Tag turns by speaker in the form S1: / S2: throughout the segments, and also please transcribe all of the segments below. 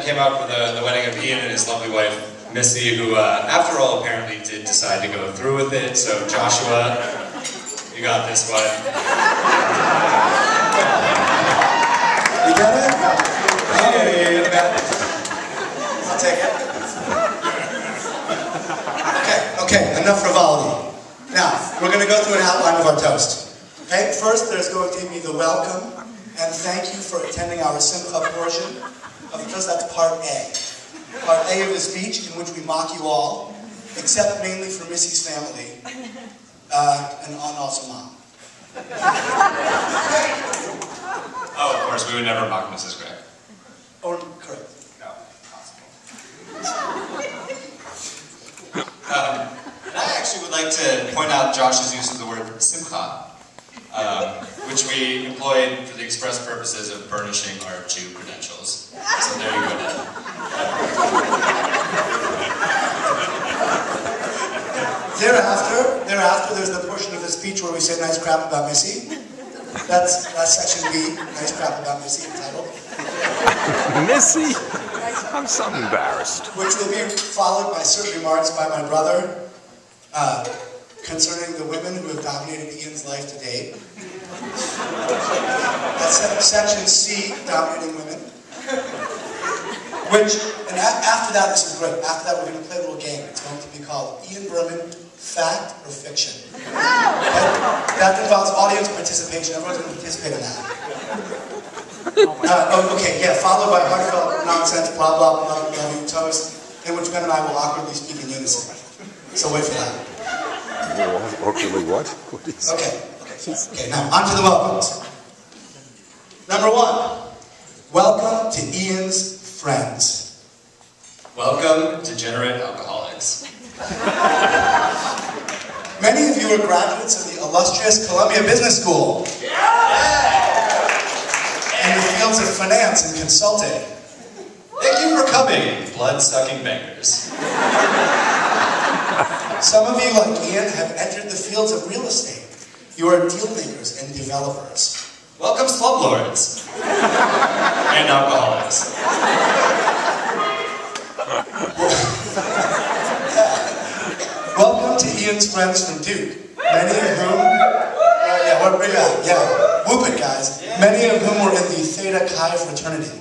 S1: came out for the wedding of Ian and his lovely wife, Missy, who, after all, apparently did decide to go through with it. So, Joshua, you got this one.
S2: You got it? Hey, I'll take it. Okay, enough frivolity. Now, we're going to go through an outline of our toast. Okay, first there's going to be the welcome and thank you for attending our Simcha portion of the toast. That's part A. Part A of the speech, in which we mock you all, except mainly for Missy's family, and also Mom.
S1: Oh, of course, we would never mock Mrs. Gregg.
S2: Or, correct.
S1: No, possible. And I actually would like to point out Josh's use of the word simcha, which we employed for the express purposes of burnishing our Jew credentials. So there you go, Dad.
S2: Thereafter, there's the portion of the speech where we say nice crap about Missy. That's section B, nice crap about Missy, entitled.
S3: Missy? I'm so embarrassed.
S2: Which will be followed by certain remarks by my brother concerning the women who have dominated Ian's life to date. That's section C, dominating women. And after that, this is great. After that, we're going to play a little game. It's going to be called Ian Berman, Fact or Fiction. That involves audience participation. Everyone's going to participate in that. Followed by heartfelt nonsense, blah, blah, blah, blah, toast, in which Ben and I will awkwardly speak in unison. So wait for that.
S3: Awkwardly what?
S2: Okay, now on to the welcomes. Number 1, welcome to Ian's friends.
S1: Welcome, degenerate alcoholics.
S2: Many of you are graduates of the illustrious Columbia Business School. In the fields of finance and consulting.
S1: Thank you for coming, blood-sucking bankers.
S2: Some of you, like Ian, have entered the fields of real estate. You are deal makers and developers.
S1: Welcome, slumlords. And alcoholics.
S2: Welcome to Ian's friends from Duke. Many of whom... whoop it, guys. Many of whom were in the Theta Chi fraternity.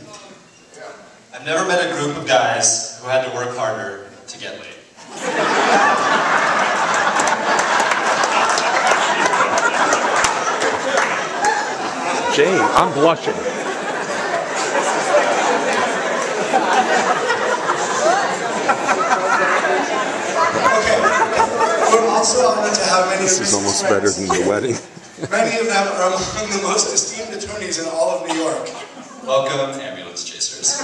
S1: I've never met a group of guys who had to work harder to get laid.
S3: Jane, I'm blushing.
S2: Okay. We're also honored to have many
S3: This
S2: of
S3: is
S2: Missy's
S3: almost
S2: friends.
S3: better than the wedding.
S2: Many of them are among the most esteemed attorneys in all of New York.
S1: Welcome, ambulance chasers.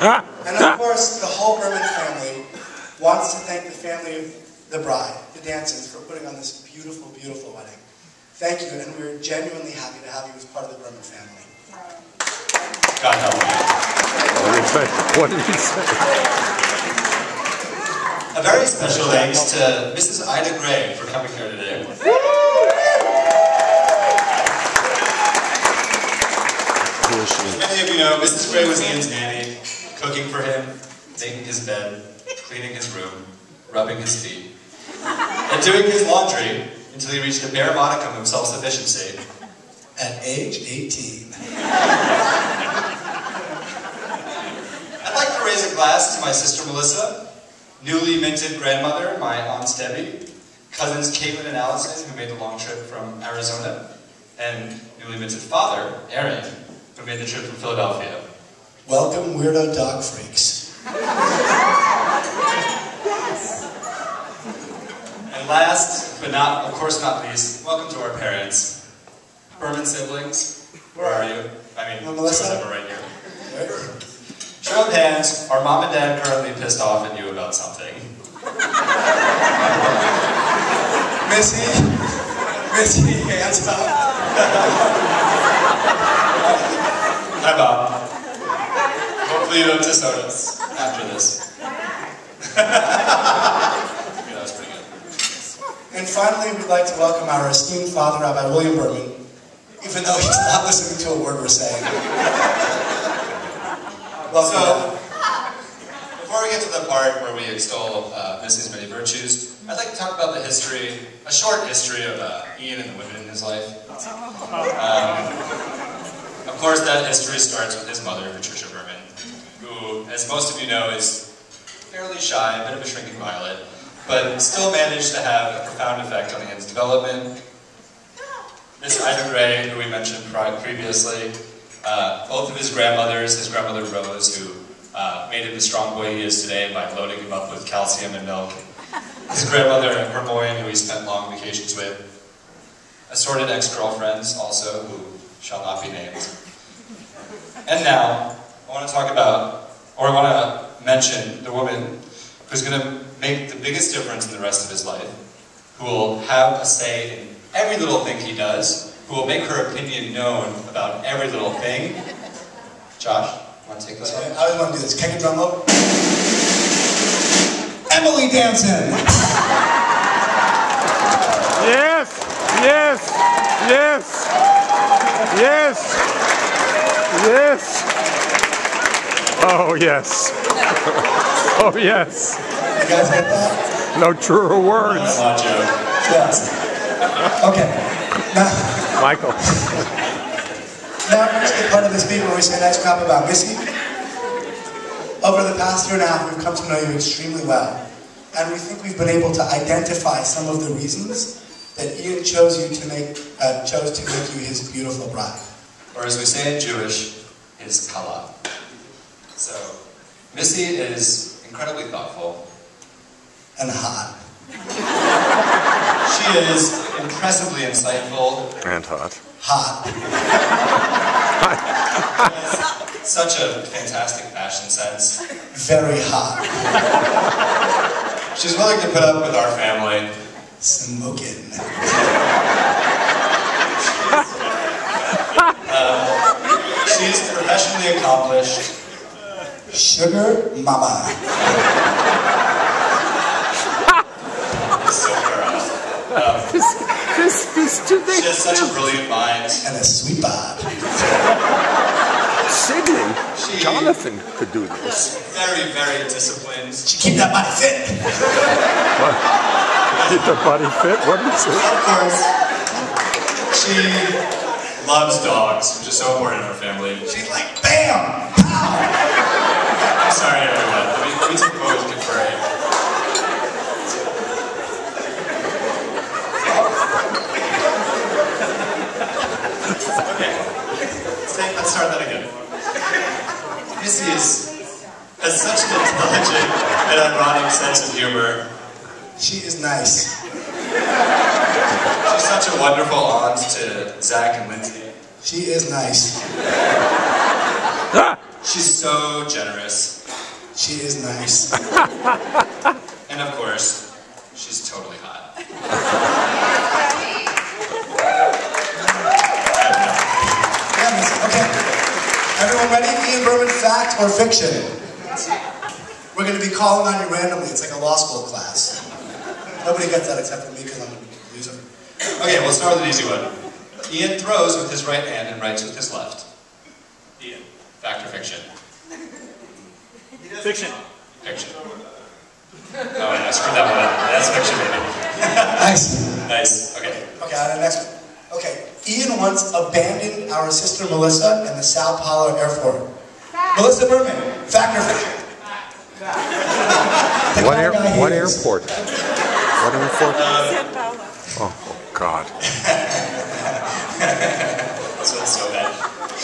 S2: And of course, the whole Berman family wants to thank the family of the bride, the Dansons, for putting on this beautiful, beautiful wedding. Thank you, and we're genuinely happy to have you as part of the Berman family.
S1: God help me.
S3: What did he say?
S1: A very special thanks to Mrs. Ida Gray for coming here today. As many of you know, Mrs. Gray was Ian's nanny, cooking for him, making his bed, cleaning his room, rubbing his feet, and doing his laundry until he reached a bare modicum of self-sufficiency
S2: At age 18.
S1: I'd like to raise a glass to my sister Melissa, newly minted grandmother, my Aunt Debbie, cousins Caitlin and Allison, who made the long trip from Arizona, and newly minted father, Aaron, who made the trip from Philadelphia.
S2: Welcome, weirdo dog freaks.
S1: And last, but not, of course not least, welcome to our parents. Berman siblings, where are you? I mean,
S2: Melissa?
S1: two of them are right here. Show of hands, are mom and dad currently pissed off at you about something?
S2: Missy, hands up.
S1: Hi, Bob. Hopefully you don't disown us after this. Yeah, that was pretty good.
S2: And finally, we'd like to welcome our esteemed father, Rabbi William Berman, even though he's not listening to a word we're saying. Welcome.
S1: So, before we get to the part where we extol Missy's many virtues, I'd like to talk about the history, a short history of Ian and the women in his life. Of course, that history starts with his mother, Patricia Berman, who, as most of you know, is fairly shy, a bit of a shrinking violet, but still managed to have a profound effect on Ian's development. Miss Ida Gray, who we mentioned previously, both of his grandmother Rose, who made him the strong boy he is today by loading him up with calcium and milk. His grandmother Hermione, who he spent long vacations with. Assorted ex-girlfriends also, who shall not be named. And now, I want to talk about, or I want to mention the woman who's going to make the biggest difference in the rest of his life, who will have a say in every little thing he does, who will make her opinion known about every little thing. Josh, want to take this one?
S2: I always want to do this. Can you drum roll? Emily Danson!
S3: Yes! Yes! Yes! Yes! Yes! Oh, yes. Oh, yes.
S2: You guys get that?
S3: No truer words.
S1: That's not a joke.
S2: Yes. Okay. Now,
S3: Michael.
S2: now we're going to get part of this meeting where we say nice crap about Missy. Over the past year and a half, we've come to know you extremely well. And we think we've been able to identify some of the reasons that Ian chose to make you his beautiful bride.
S1: Or as we say in Jewish, his kala. So, Missy is incredibly thoughtful.
S2: And hot.
S1: She is impressively insightful.
S3: And hot.
S2: Hot.
S1: Has such a fantastic fashion sense.
S2: Very hot.
S1: She's willing to put up with our family.
S2: Smoking.
S1: She's professionally accomplished.
S2: Sugar mama.
S1: So she has such a brilliant mind.
S2: And a sweet bod.
S3: Sydney. Jonathan could do this.
S1: Very, very disciplined.
S2: She keep that body fit.
S3: What? Did the body fit? What is it?
S1: Of course, she loves dogs, which is so important in our family.
S2: She's like, bam! Pow!
S1: I'm sorry, everyone. Let me take a moment to confer here. Okay. Let's start that again. Missy has such an intelligent and ironic sense of humor.
S2: She is nice.
S1: She's such a wonderful aunt to Zach and Lindsay.
S2: She is nice.
S1: She's so generous.
S2: She is nice.
S1: And of course, she's totally hot.
S2: Okay. Everyone ready? Ian Berman, fact or fiction? We're going to be calling on you randomly. It's like a law school class. Nobody gets that except for me because I'm a loser.
S1: Okay, we'll start with an easy one. Ian throws with his right hand and writes with his left. Ian, fact or fiction?
S4: Fiction.
S1: Fiction. Oh, I screwed that one up. That's fiction, baby.
S2: Nice.
S1: Nice. Okay.
S2: Okay, on the next one. Okay, Ian once abandoned our sister Melissa in the Sao Paulo airport. Melissa Berman, fact or fiction?
S3: What airport? What airport? Oh, God.
S1: This one's so bad.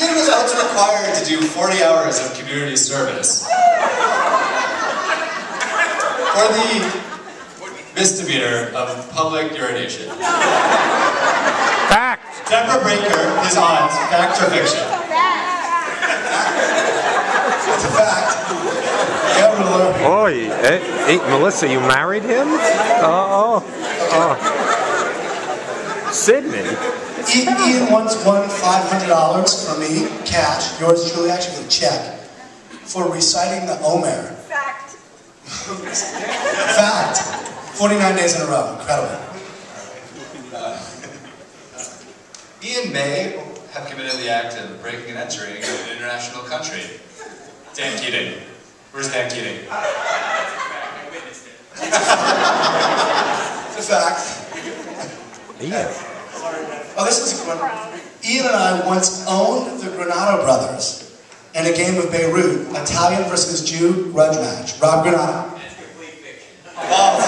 S1: Ian was once required to do 40 hours of community service for the misdemeanor of public urination.
S3: Fact.
S1: Deborah Breaker, his aunt, fact or fiction?
S2: It's a fact. Yeah, ruler.
S3: Oh, hey, Melissa, you married him? Oh. Sydney.
S2: Ian once won $500 from me, cash, yours truly, actually a check, for reciting the Omer.
S5: Fact.
S2: Fact. 49 days in a row. Incredible.
S1: Ian may have committed the act of breaking and entering an international country. Dan Keating. Where's Dan Keating?
S4: That's a fact. I witnessed it.
S2: It's a fact.
S3: Yeah.
S2: Oh, this is a good one. Ian and I once owned the Granado brothers in a game of Beirut, Italian versus Jew grudge match. Rob Granado.
S4: That's complete fiction.
S1: False.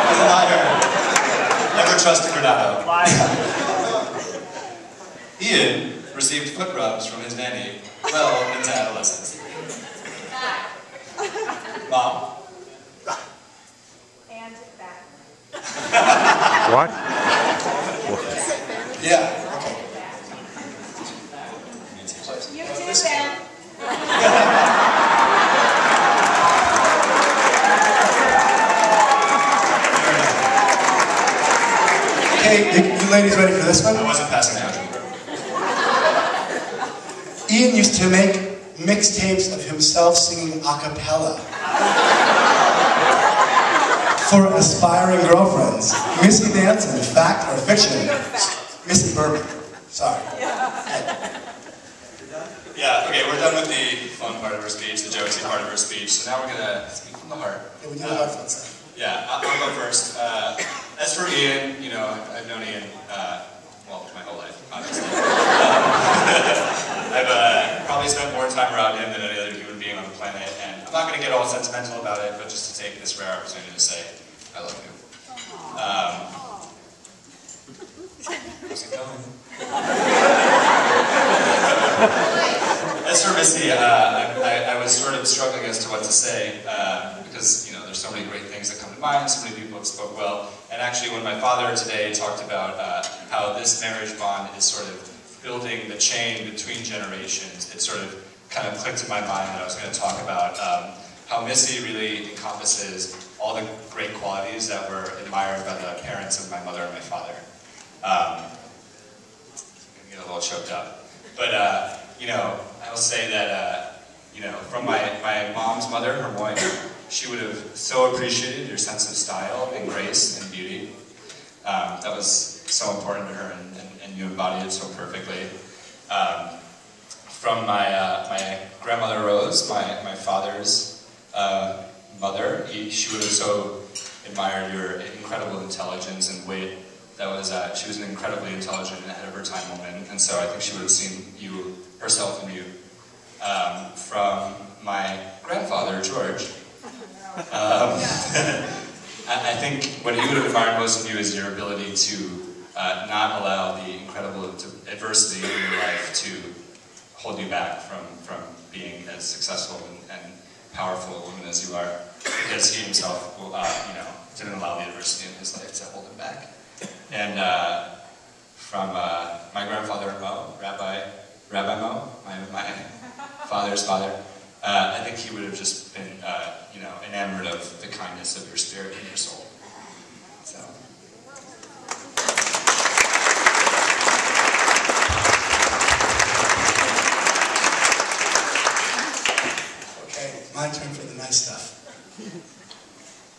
S1: He's a liar. Never trust a Granado. Ian received foot rubs from his nanny well into adolescence. Mom.
S5: And back.
S3: What?
S2: Yeah, okay.
S5: You too, Ben.
S2: Okay, you ladies ready for this one?
S1: I wasn't passing out.
S2: Ian used to make mixtapes of himself singing a cappella for aspiring girlfriends. Missy Danson, fact or fiction? Missy Berman. Sorry.
S1: Yeah, okay, we're done with the fun part of her speech, the jokesy part of her speech, so now we're gonna speak from the heart.
S2: Yeah, we do the hard fun stuff.
S1: Yeah, I'll go first. As for Ian, you know, I've known Ian, well, my whole life, obviously. I've probably spent more time around him than any other human being on the planet, and I'm not going to get all sentimental about it, but just to take this rare opportunity to say, I love you. How's it going? As for Missy, I was sort of struggling as to what to say, because, you know, there's so many great things that come to mind, so many people have spoke well, and actually when my father today talked about how this marriage bond is sort of building the chain between generations, it sort of kind of clicked in my mind that I was going to talk about how Missy really encompasses all the great qualities that were admired by the parents of my mother and my father. I'm going to get a little choked up. But, you know, I will say that, you know, from my mom's mother, her wife, she would have so appreciated your sense of style and grace and beauty. That was so important to her, and you embodied it so perfectly. From my grandmother Rose, my father's mother, she would have so admired your incredible intelligence and wit. That was she was an incredibly intelligent and ahead of her time woman, and so I think she would have seen you herself in you. From my grandfather George, I think what he would have admired most in you is your ability to not allow the incredible adversity in your life to hold you back from being as successful and powerful a woman as you are, because he himself, you know, didn't allow the adversity in his life to hold him back. And from my grandfather Mo, Rabbi Mo, my father's father, I think he would have just been, you know, enamored of the kindness of your spirit and your soul. So.
S2: Okay, my turn for the nice stuff.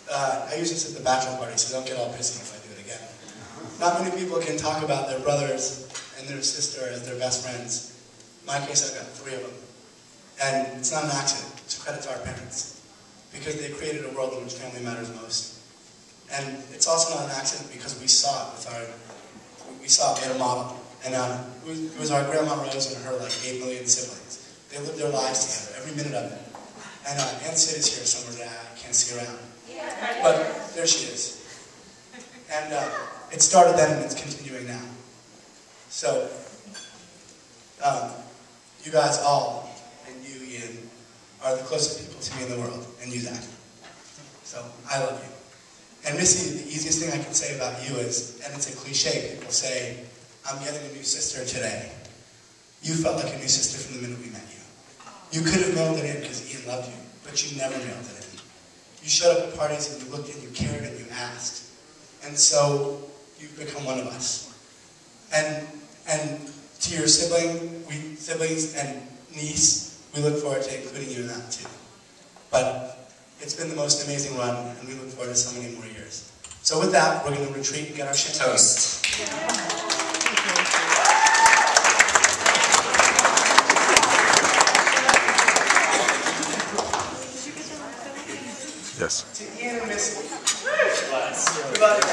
S2: I use this at the bachelor party, so don't get all pissy if I do it again. Not many people can talk about their brothers and their sister as their best friends. In my case, I've got 3 of them. And it's not an accident, it's a credit to our parents, because they created a world in which family matters most. And it's also not an accident because we saw it we saw it, we had a model. And it was our grandma Rose and her like 8 million siblings. They lived their lives together, every minute of it. And Aunt Sid is here somewhere that I can't see around. But there she is. And it started then and it's continuing now. So, you guys all, and you, Ian, are the closest people to me in the world, and you, Zach. So, I love you. And Missy, the easiest thing I can say about you is, and it's a cliche, people say, I'm getting a new sister today. You felt like a new sister from the minute we met you. You could have mailed it in because Ian loved you, but you never mailed it in. You showed up at parties and you looked and you cared and you asked. And so, you've become one of us. And to your siblings and niece, we look forward to including you in that too. But it's been the most amazing run, and we look forward to so many more years. So with that, we're going to retreat and get our shit
S1: Toast.
S3: Yes.
S2: To Ian and Missy. Everybody.